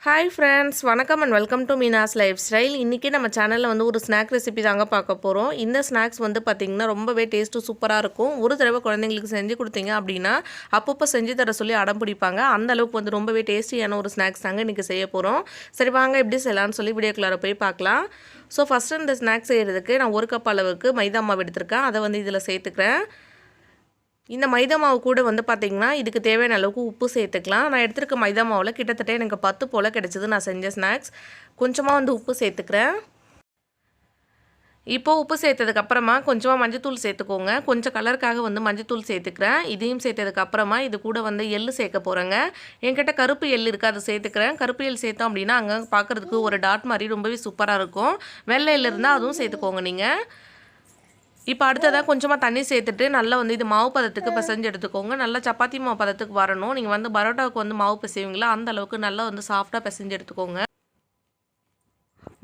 Hi friends, வணக்கம் and welcome to Meena's life style. இன்றைக்கி நம்ம சேனலில் வந்து ஒரு ஸ்நாக் ரெசிபி தாங்க பார்க்க போகிறோம். இந்த ஸ்நாக்ஸ் வந்து பார்த்திங்கன்னா ரொம்பவே டேஸ்ட்டு சூப்பராக இருக்கும். ஒரு தடவை குழந்தைங்களுக்கு செஞ்சு கொடுத்தீங்க அப்படின்னா அப்பப்போ செஞ்சு தர சொல்லி அடம் பிடிப்பாங்க. அந்த அளவுக்கு வந்து ரொம்பவே டேஸ்டியான ஒரு ஸ்நாக்ஸ் தாங்க இன்றைக்கி செய்ய போகிறோம். சரி வாங்க எப்படி செய்யலான்னு சொல்லி வீடியோக்குள்ளார போய் பார்க்கலாம். ஸோ ஃபஸ்ட்டு இந்த ஸ்நாக்ஸ் செய்கிறதுக்கு நான் 1 கப் அளவுக்கு மைதா மாவு எடுத்திருக்கேன். அதை வந்து இதில் சேர்த்துக்கிறேன். இந்த மைதா மாவு கூட வந்து பார்த்திங்கன்னா இதுக்கு தேவையான அளவுக்கு உப்பு சேர்த்துக்கலாம். நான் எடுத்துருக்க மைதா மாவில் கிட்டத்தட்ட எனக்கு 10 போல் கிடச்சிது நான் செஞ்ச ஸ்நாக்ஸ். கொஞ்சமாக வந்து உப்பு சேர்த்துக்கிறேன். இப்போது உப்பு சேர்த்ததுக்கப்புறமா கொஞ்சமாக மஞ்சத்தூள் சேர்த்துக்கோங்க. கொஞ்சம் கலருக்காக வந்து மஞ்சத்தூள் சேர்த்துக்கிறேன். இதையும் சேர்த்ததுக்கப்புறமா இது கூட வந்து எள்ளு சேர்க்க போகிறேங்க. என்கிட்ட கருப்பு எள் இருக்குது, அதை சேர்த்துக்கிறேன். கருப்பு எள் சேர்த்தோம் அப்படின்னா அங்கே பார்க்குறதுக்கு ஒரு டாட் மாதிரி ரொம்பவே சூப்பராக இருக்கும். வெள்ளை எள் இருந்தால் அதுவும் சேர்த்துக்கோங்க நீங்கள். இப்போ அடுத்ததாக கொஞ்சமாக தண்ணி சேர்த்துட்டு நல்லா வந்து இது மாவு பதத்துக்கு பிசைஞ்சு எடுத்துக்கோங்க. நல்லா சப்பாத்தி மாவு பதத்துக்கு வரணும். நீங்கள் வந்து பரோட்டாவுக்கு வந்து மாவு பிசைவீங்களா அந்த அளவுக்கு நல்லா வந்து சாஃப்டாக பிசைஞ்சு எடுத்துக்கோங்க.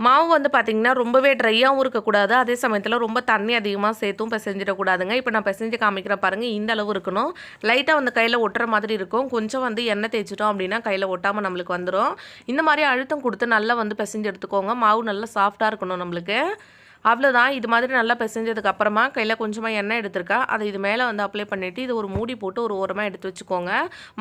மாவு வந்து பார்த்திங்கன்னா ரொம்பவே ட்ரையாகவும் இருக்கக்கூடாது, அதே சமயத்தில் ரொம்ப தண்ணி அதிகமாக சேர்த்தும் பிசைஞ்சிடக்கூடாதுங்க. இப்போ நான் பிசைஞ்சு காமிக்கிறேன் பாருங்கள், இந்த அளவு இருக்கணும். லைட்டாக வந்து கையில் ஒட்டுற மாதிரி இருக்கும். கொஞ்சம் வந்து எண்ணெய் தேய்ச்சிட்டோம் அப்படின்னா கையில் ஒட்டாமல் நம்மளுக்கு வந்துடும். இந்த மாதிரி அழுத்தம் கொடுத்து நல்லா வந்து பிசைஞ்சு எடுத்துக்கோங்க. மாவு நல்லா சாஃப்டாக இருக்கணும் நம்மளுக்கு. அவ்வளோதான். இது மாதிரி நல்லா பிசைஞ்சதுக்கப்புறமா கையில் கொஞ்சமாக எண்ணெய் எடுத்துருக்கா, அதை இது மேலே வந்து அப்ளை பண்ணிவிட்டு இது ஒரு மூடி போட்டு ஒரு ஓரமாக எடுத்து வச்சுக்கோங்க.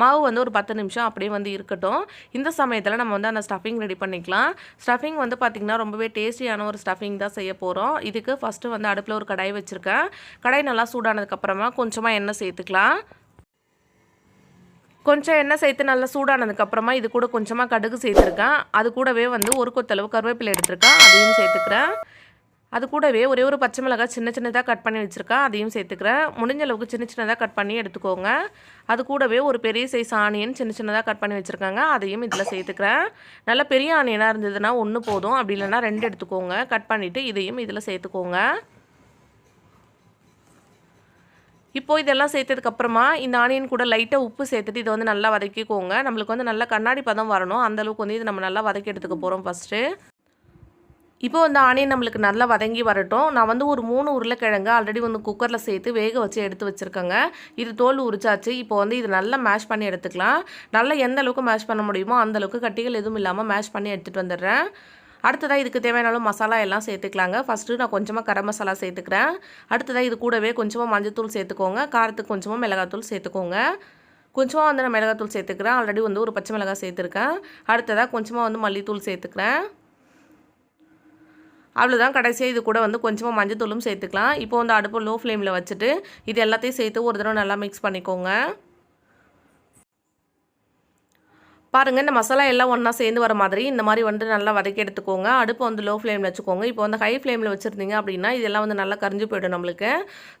மாவு வந்து ஒரு 10 நிமிஷம் அப்படியே வந்து இருக்கட்டும். இந்த சமயத்தில் நம்ம வந்து அந்த ஸ்டஃபிங் ரெடி பண்ணிக்கலாம். ஸ்டஃபிங் வந்து பார்த்திங்கன்னா ரொம்பவே டேஸ்டியான ஒரு ஸ்டஃபிங் தான் செய்ய போகிறோம். இதுக்கு ஃபஸ்ட்டு வந்து அடுப்பில் ஒரு கடாய் வச்சுருக்கேன். கடாய் நல்லா சூடானதுக்கப்புறமா கொஞ்சமாக எண்ணெய் சேர்த்துக்கலாம். கொஞ்சம் எண்ணெய் சேர்த்து நல்லா சூடானதுக்கப்புறமா இது கூட கொஞ்சமாக கடுகு சேர்த்துருக்கேன். அது கூடவே வந்து ஒரு கொத்தளவு கருவேப்பிலை எடுத்துருக்கேன், அதையும் சேர்த்துக்கிறேன். அது கூடவே ஒரே ஒரு பச்சை மிளகாய் சின்ன சின்னதாக கட் பண்ணி வச்சுருக்கேன், அதையும் சேர்த்துக்கிறேன். முடிஞ்ச அளவுக்கு சின்ன சின்னதாக கட் பண்ணி எடுத்துக்கோங்க. அது கூடவே ஒரு பெரிய சைஸ் ஆனியன் சின்ன சின்னதாக கட் பண்ணி வச்சுருக்காங்க, அதையும் இதில் சேர்த்துக்கிறேன். நல்லா பெரிய ஆனியனாக இருந்ததுன்னா 1 போதும், அப்படி இல்லைன்னா 2 எடுத்துக்கோங்க. கட் பண்ணிவிட்டு இதையும் இதில் சேர்த்துக்கோங்க. இப்போது இதெல்லாம் சேர்த்ததுக்கப்புறமா இந்த ஆனியன் கூட லைட்டாக உப்பு சேர்த்துட்டு இதை வந்து நல்லா வதக்கிக்கோங்க. நம்மளுக்கு வந்து நல்லா கண்ணாடி பதம் வரணும், அந்தளவுக்கு வந்து இது நம்ம நல்லா வதக்கி எடுத்துக்க போகிறோம் ஃபஸ்ட்டு. இப்போ வந்து ஆனியன் நம்மளுக்கு நல்லா வதங்கி வரட்டும். நான் வந்து ஒரு 3 உருளைக்கிழங்கு ஆல்ரெடி வந்து குக்கரில் சேர்த்து வேக வச்சு எடுத்து வச்சுருக்கேங்க. இது தோல் உரிச்சாச்சு. இப்போ வந்து இது நல்லா மேஷ் பண்ணி எடுத்துக்கலாம். நல்லா எந்த அளவுக்கு மேஷ் பண்ண முடியுமோ அந்தளவுக்கு கட்டிகள் எதுவும் இல்லாமல் மேஷ் பண்ணி எடுத்துகிட்டு வந்துடுறேன். அடுத்ததாக இதுக்கு தேவையான மசாலா எல்லாம் சேர்த்துக்கலாங்க. ஃபஸ்ட்டு நான் கொஞ்சமாக கரம் மசாலா சேர்த்துக்கிறேன். அடுத்ததாக இது கூடவே கொஞ்சமாக மஞ்சத்தூள் சேர்த்துக்கோங்க. காரத்துக்கு கொஞ்சமாக மிளகாத்தூள் சேர்த்துக்கோங்க. கொஞ்சமாக வந்து நான் மிளகாத்தூள் சேர்த்துக்கிறேன். ஆல்ரெடி வந்து ஒரு பச்சை மிளகாய் சேர்த்துருக்கேன். அடுத்ததாக கொஞ்சமாக வந்து மல்லித்தூள் சேர்த்துக்கிறேன். அவ்வளோதான். கடைசியாக இது கூட வந்து கொஞ்சமாக மஞ்சத்தூளும் சேர்த்துக்கலாம். இப்போ வந்து அடுப்பு லோ ஃப்ளேமில் வச்சுட்டு இது எல்லாத்தையும் சேர்த்து ஒரு தடவை நல்லா மிக்ஸ் பண்ணிக்கோங்க. பாருங்கள், இந்த மசாலா எல்லாம் ஒன்றா சேர்ந்து வர மாதிரி இந்த மாதிரி வந்து நல்லா வதக்கி எடுத்துக்கோங்க. அடுப்பு வந்து லோ ஃப்ளேமில் வச்சுக்கோங்க. இப்போ வந்து ஹை ஃப்ளேமில் வச்சுருந்தீங்க அப்படின்னா இதெல்லாம் வந்து நல்லா கரிஞ்சு போய்டும் நம்மளுக்கு.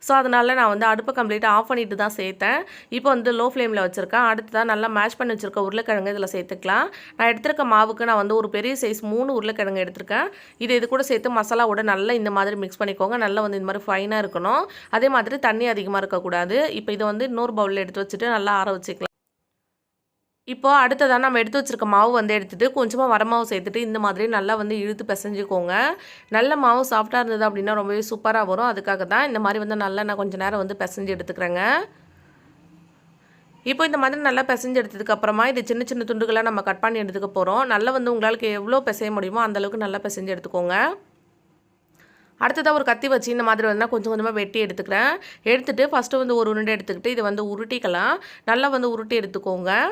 ஸோ அதனால் நான் வந்து அடுப்பை கம்ப்ளீட்டாக ஆஃப் பண்ணிட்டு தான் சேர்த்தேன். இப்போ வந்து லோ ஃப்ளேமில் வச்சுருக்கேன். அடுத்ததான் நல்லா மேஷ் பண்ணி வச்சுருக்க உருளைக்கிழங்கு இதில் சேர்த்துக்கலாம். நான் எடுத்துருக்க மாவுக்கு நான் வந்து ஒரு பெரிய சைஸ் 3 உருளைக்கிழங்கு எடுத்திருக்கேன். இது கூட சேர்த்து மசாலாவோட நல்லா இந்த மாதிரி மிக்ஸ் பண்ணிக்கோங்க. நல்லா வந்து இந்த மாதிரி ஃபைனாக இருக்கணும். அதே மாதிரி தண்ணி அதிகமாக இருக்கக்கூடாது. இப்போ இதை வந்து இன்னொரு பவுலில் எடுத்து வச்சுட்டு நல்லா ஆற வச்சுக்கலாம். இப்போது அடுத்ததான் நம்ம எடுத்து வச்சுருக்க மாவு வந்து எடுத்துகிட்டு கொஞ்சமாக வரமாவு சேர்த்துட்டு இந்த மாதிரி நல்லா வந்து இழுத்து பிசைஞ்சிக்கோங்க. நல்ல மாவு சாஃப்டாக இருந்தது அப்படின்னா ரொம்பவே சூப்பராக வரும். அதுக்காக தான் இந்த மாதிரி வந்து நல்லா நான் கொஞ்சம் நேரம் வந்து பிசைஞ்சு எடுத்துக்கிறேங்க. இப்போ இந்த மாதிரி நல்லா பிசைஞ்சு எடுத்ததுக்கப்புறமா இது சின்ன சின்ன துண்டுகளாக நம்ம கட் பண்ணி எடுத்துக்க போகிறோம். நல்லா வந்து உங்களுக்கு எவ்வளோ பிசைய முடியுமோ அந்தளவுக்கு நல்லா பிசைஞ்சு எடுத்துக்கோங்க. அடுத்ததாக ஒரு கத்தி வச்சு இந்த மாதிரி வந்து கொஞ்சம் கொஞ்சமாக வெட்டி எடுத்துக்கிறேன். எடுத்துகிட்டு ஃபஸ்ட்டு வந்து ஒரு உருண்டை எடுத்துக்கிட்டு இதை வந்து உருட்டிக்கலாம். நல்லா வந்து உருட்டி எடுத்துக்கோங்க.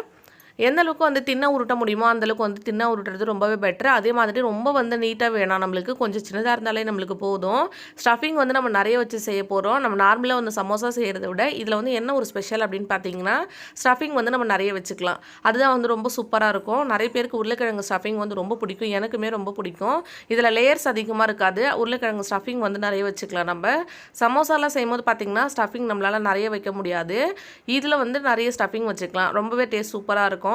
எந்த அளவுக்கு வந்து தின்ன உருட்ட முடியுமோ அந்தளவுக்கு வந்து தின்ன உருட்டுறது ரொம்பவே பெட்டர். அதே மாதிரி ரொம்ப வந்து நீட்டாக வேணாம், நம்மளுக்கு கொஞ்சம் சின்னதாக இருந்தாலே நம்மளுக்கு போதும். ஸ்டஃபிங் வந்து நம்ம நிறைய வச்சு செய்ய போகிறோம். நம்ம நார்மலாக வந்து சமோசா செய்கிறத விட இதில் வந்து என்ன ஒரு ஸ்பெஷல் அப்படின்னு பார்த்தீங்கன்னா ஸ்டஃபிங் வந்து நம்ம நிறைய வச்சுக்கலாம். அதுதான் வந்து ரொம்ப சூப்பராக இருக்கும். நிறைய பேருக்கு உருளைக்கிழங்கு ஸ்டஃபிங் வந்து ரொம்ப பிடிக்கும், எனக்குமே ரொம்ப பிடிக்கும். இதில் லேயர்ஸ் அதிகமாக இருக்காது. உருளைக்கிழங்கு ஸ்டஃபிங் வந்து நிறைய வச்சுக்கலாம். நம்ம சமோசாலாம் செய்யும்போது பார்த்திங்கன்னா ஸ்டஃபிங் நம்மளால் நிறைய வைக்க முடியாது. இதில் வந்து நிறைய ஸ்டஃபிங் வச்சுக்கலாம். ரொம்பவே டேஸ்ட் சூப்பராக இருக்கும்.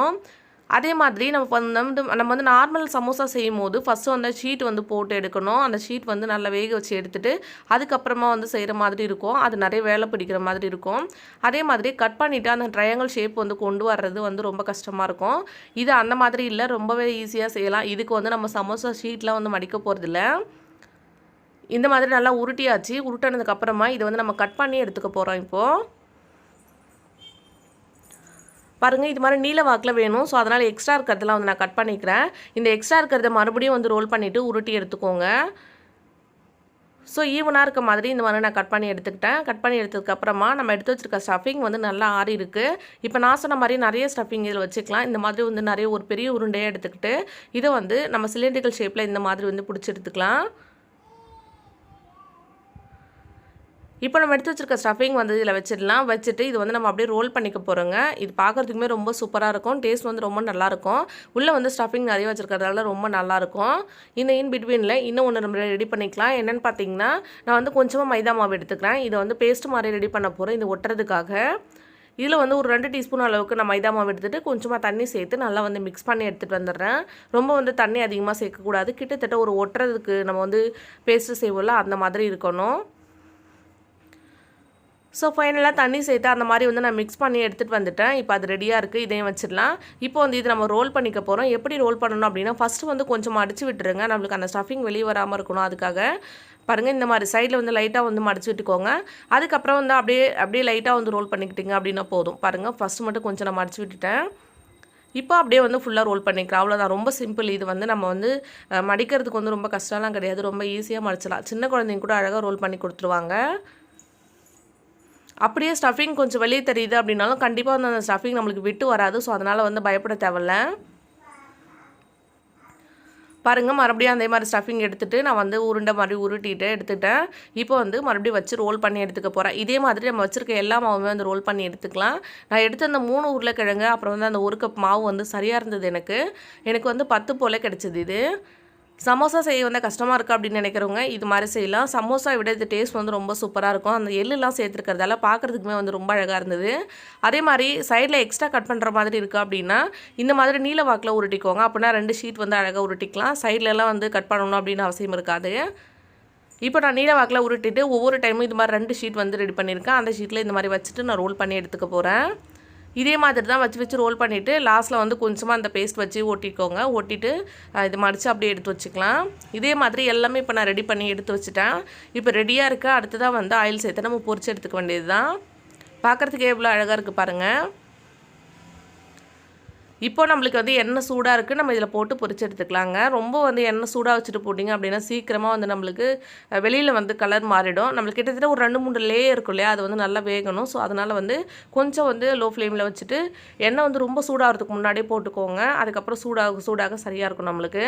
அதே மாதிரி நம்ம வந்து நார்மல் சமோசா செய்யும் போது ஃபஸ்ட்டு வந்து ஷீட் வந்து போட்டு எடுக்கணும். அந்த ஷீட் வந்து நல்லா வேக வச்சு எடுத்துகிட்டு அதுக்கப்புறமா வந்து செய்கிற மாதிரி இருக்கும். அது நிறைய வேலை பிடிக்கிற மாதிரி இருக்கும். அதே மாதிரி கட் பண்ணிவிட்டு அந்த ட்ரையாங்கிள் ஷேப் வந்து கொண்டு வர்றது வந்து ரொம்ப கஷ்டமாக இருக்கும். இது அந்த மாதிரி இல்லை, ரொம்பவே ஈஸியாக செய்யலாம். இதுக்கு வந்து நம்ம சமோசா ஷீட்லாம் வந்து மடிக்க போகிறதில்ல. இந்த மாதிரி நல்லா உருட்டியாச்சு. உருட்டினதுக்கப்புறமா இதை வந்து நம்ம கட் பண்ணி எடுத்துக்க போகிறோம். இப்போது பாருங்கள் இது மாதிரி நீல வாக்கில் வேணும். ஸோ அதனால் எக்ஸ்ட்ரா இருக்கிறதெல்லாம் வந்து நான் கட் பண்ணிக்கிறேன். இந்த எக்ஸ்ட்ரா இருக்கிறத மறுபடியும் வந்து ரோல் பண்ணிவிட்டு உருட்டி எடுத்துக்கோங்க. ஸோ ஈவனாக இருக்க மாதிரி இந்த மாதிரி நான் கட் பண்ணி எடுத்துக்கிட்டேன். கட் பண்ணி எடுத்ததுக்கப்புறமா நம்ம எடுத்து வச்சுருக்க ஸ்டஃபிங் வந்து நல்லா ஆறி இருக்குது. இப்போ நான் சொன்ன மாதிரி நிறைய ஸ்டஃபிங் இதில் வச்சுக்கலாம். இந்த மாதிரி வந்து நிறைய ஒரு பெரிய உருண்டையாக எடுத்துக்கிட்டு இதை வந்து நம்ம சிலிண்ட்ரிக்கல் ஷேப்பில் இந்த மாதிரி வந்து பிடிச்சி எடுத்துக்கலாம். இப்போ நம்ம எடுத்து வச்சுருக்க ஸ்டஃபிங் வந்து இதில் வச்சிடலாம். வச்சுட்டு இது வந்து நம்ம அப்படியே ரோல் பண்ணிக்க போகிறோங்க. இது பார்க்குறதுக்குமே ரொம்ப சூப்பராக இருக்கும். டேஸ்ட் வந்து ரொம்ப நல்லாயிருக்கும். உள்ளே வந்து ஸ்டஃபிங் நிறைய வச்சுருக்கிறதால ரொம்ப நல்லாயிருக்கும். இந்த இன் பிட்வீனில் இன்னும் ஒன்று நம்ம ரெடி பண்ணிக்கலாம். என்னென்னு பார்த்தீங்கன்னா, நான் வந்து கொஞ்சமாக மைதா மாவு எடுத்துக்கிறேன். இதை வந்து பேஸ்ட் மாதிரி ரெடி பண்ண போகிறேன் இது ஒட்டுறதுக்காக. இதில் வந்து ஒரு 2 டீஸ்பூன் அளவுக்கு நான் மைதா மாவு எடுத்துகிட்டு கொஞ்சமாக தண்ணி சேர்த்து நல்லா வந்து மிக்ஸ் பண்ணி எடுத்துகிட்டு வந்துடுறேன். ரொம்ப வந்து தண்ணி அதிகமாக சேர்க்கக்கூடாது. கிட்டத்தட்ட ஒரு ஒட்டுறதுக்கு நம்ம வந்து பேஸ்ட்டு செய்வோம்ல அந்த மாதிரி இருக்கணும். ஸோ ஃபைனலாக தண்ணி சேர்த்து அந்த மாதிரி வந்து நான் மிக்ஸ் பண்ணி எடுத்துகிட்டு வந்துட்டேன். இப்போ அது ரெடியாக இருக்குது. இதையும் வச்சிடலாம். இப்போ வந்து இது நம்ம ரோல் பண்ணிக்க போகிறோம். எப்படி ரோல் பண்ணணும் அப்படின்னா, ஃபஸ்ட்டு வந்து கொஞ்சம் மடிச்சு விட்டுருங்க. நம்மளுக்கு அந்த ஸ்டஃபிங் வெளியே வராமல் இருக்கணும். அதுக்காக பாருங்கள் இந்த மாதிரி சைடில் வந்து லைட்டாக வந்து மடிச்சு விட்டுக்கோங்க. அதுக்கப்புறம் வந்து அப்படியே லைட்டாக வந்து ரோல் பண்ணிக்கிட்டிங்க அப்படின்னா போதும். பாருங்கள் ஃபஸ்ட்டு மட்டும் கொஞ்சம் நான் மடிச்சு விட்டுட்டேன். இப்போ அப்படியே வந்து ஃபுல்லாக ரோல் பண்ணிக்கலாம். அவ்வளோதான். ரொம்ப சிம்பிள். இது வந்து நம்ம வந்து மடிக்கிறதுக்கு வந்து ரொம்ப கஷ்டம்லாம் கிடையாது. ரொம்ப ஈஸியாக மடிச்சிடலாம். சின்ன குழந்தைங்க கூட அழகாக ரோல் பண்ணி கொடுத்துருவாங்க. அப்படியே ஸ்டஃபிங் கொஞ்சம் வெளியே தெரியுது அப்படின்னாலும் கண்டிப்பாக வந்து அந்த ஸ்டஃபிங் நம்மளுக்கு விட்டு வராது. ஸோ அதனால் வந்து பயப்பட தேவையில்ல. பாருங்கள் மறுபடியும் அதே மாதிரி ஸ்டஃபிங் எடுத்துகிட்டு நான் வந்து உருண்டை மாதிரி உருட்டிட்டு எடுத்துட்டேன். இப்போ வந்து மறுபடியும் வச்சு ரோல் பண்ணி எடுத்துக்க போகிறேன். இதே மாதிரி நம்ம வச்சுருக்க எல்லா மாவுமே வந்து ரோல் பண்ணி எடுத்துக்கலாம். நான் எடுத்த அந்த 3 உருளைக்கிழங்கு அப்புறம் வந்து அந்த 1 கப் மாவு வந்து சரியாக இருந்தது எனக்கு வந்து 10 போல் கிடச்சிது. இது சமோசா செய்ய வந்து கஷ்டமாக இருக்குது அப்படின்னு நினைக்கிறவங்க இது மாதிரி செய்யலாம். சமோசா விட இது டேஸ்ட் வந்து ரொம்ப சூப்பராக இருக்கும். அந்த எள்ளுலாம் சேர்த்துருக்கிறதால பார்க்குறதுக்குமே வந்து ரொம்ப அழகாக இருந்தது. அதே மாதிரி சைடில் எக்ஸ்ட்ரா கட் பண்ணுற மாதிரி இருக்குது அப்படின்னா இந்த மாதிரி நீல வாக்கில் உருட்டிக்கோங்க. அப்படின்னா 2 ஷீட் வந்து அழகாக உருட்டிக்கலாம். சைட்லலாம் வந்து கட் பண்ணணும் அப்படின்னு அவசியம் இருக்காது. இப்போ நான் நீல வாக்கில் உருட்டிட்டு ஒவ்வொரு டைமும் இது மாதிரி 2 ஷீட் வந்து ரெடி பண்ணியிருக்கேன். அந்த ஷீட்டில் இந்த மாதிரி வச்சுட்டு நான் ரோல் பண்ணி எடுத்துக்க போகிறேன். இதே மாதிரி தான் வச்சு ரோல் பண்ணிவிட்டு லாஸ்ட்டில் வந்து கொஞ்சமாக அந்த பேஸ்ட் வச்சு ஒட்டிக்கோங்க. ஒட்டிட்டு இது மடித்து அப்படியே எடுத்து வச்சுக்கலாம். இதே மாதிரி எல்லாமே இப்போ நான் ரெடி பண்ணி எடுத்து வச்சுட்டேன். இப்போ ரெடியாக இருக்க அடுத்ததாக வந்து ஆயில் சேர்த்து நம்ம பொரிச்சு எடுத்துக்க வேண்டியது தான். பார்க்குறதுக்கு எவ்வளோ அழகாக இருக்குது பாருங்கள். இப்போ நம்மளுக்கு வந்து எண்ணெய் சூடாக இருக்குது. நம்ம இதில் போட்டு பொரிச்சு எடுத்துக்கலாங்க. ரொம்ப வந்து எண்ணெய் சூடாக வச்சுட்டு போட்டிங்க அப்படின்னா சீக்கிரமாக வந்து நம்மளுக்கு வெளியில் வந்து கலர் மாறிடும். நம்மளுக்கு கிட்டத்தட்ட ஒரு 2-3 லேயர் இருக்கும் இல்லையா, அது வந்து நல்லா வேகணும். ஸோ அதனால் வந்து கொஞ்சம் வந்து லோ ஃப்ளேமில் வச்சுட்டு எண்ணெய் வந்து ரொம்ப சூடாகிறதுக்கு முன்னாடியே போட்டுக்கோங்க. அதுக்கப்புறம் சூடாக சரியாக இருக்கும் நம்மளுக்கு.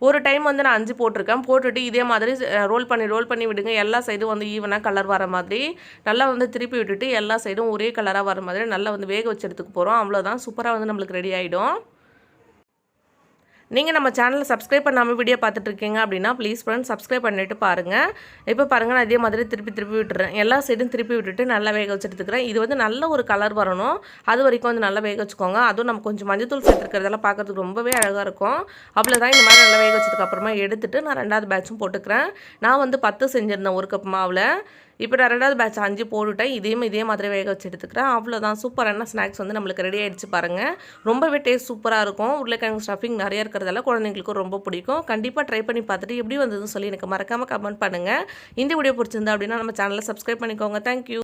ஒரு டைம் வந்து நான் 5 போட்டிருக்கேன். போட்டுட்டு இதே மாதிரி ரோல் பண்ணி விடுங்க. எல்லா சைடும் வந்து ஈவனாக கலர் வர மாதிரி நல்லா வந்து திருப்பி விட்டுட்டு எல்லா சைடும் ஒரே கலராக வர மாதிரி நல்லா வந்து வேக வச்சு எடுத்துக்க போகிறோம். அவ்வளோதான். சூப்பராக வந்து நம்மளுக்கு ரெடி ஆகிடும். நீங்கள் நம்ம சேனலை சப்ஸ்கிரைப் பண்ணாமல் வீடியோ பார்த்துட்ருக்கீங்க அப்படின்னா ப்ளீஸ் ஃப்ரெண்ட்ஸ் சப்ஸ்கிரைப் பண்ணிவிட்டு பாருங்கள். இப்போ பாருங்கள் நான் இதே மாதிரி திருப்பி விட்டுறேன். எல்லா சைடும் திருப்பி விட்டுட்டு நல்லா வேக வச்சு எடுத்துக்கிறேன். இது வந்து நல்ல ஒரு கலர் வரணும். அது வரைக்கும் வந்து நல்லா வேக வச்சுக்கோங்க. அதுவும் நம்ம கொஞ்சம் மஞ்சத்தூள் சேர்த்துருக்கிறதெல்லாம் பார்க்குறதுக்கு ரொம்பவே அழகாக இருக்கும். அவ்வளோதான். இந்த மாதிரி நல்லா வேக வச்சதுக்கப்புறமா எடுத்துகிட்டு நான் 2வது பேட்சும் போட்டுக்கிறேன். நான் வந்து 10 செஞ்சுருந்தேன் 1 கப் மாவில். இப்போ நான் 2வது பேட்ச் 5 போட்டுட்டேன். இதே மாதிரி வேக வச்சு எடுத்துக்கிறேன். அவ்வளோதான். சூப்பரான ஸ்நாக்ஸ் வந்து நம்மளுக்கு ரெடி ஆகிடுச்சு பாருங்கள். ரொம்பவே டேஸ்ட் சூப்பராக இருக்கும். உருளைக்கிழங்கு ஸ்டஃபிங் நிறைய இருக்கிறதால குழந்தைங்களுக்கும் ரொம்ப பிடிக்கும். கண்டிப்பாக ட்ரை பண்ணி பார்த்துட்டு எப்படி வந்ததுன்னு சொல்லி எனக்கு மறக்காமல் கமெண்ட் பண்ணுங்கள். இந்த வீடியோ பிடிச்சிருந்தா அப்படின்னா நம்ம சேனலை சப்ஸ்கிரைப் பண்ணிக்கோங்க. தேங்க்யூ.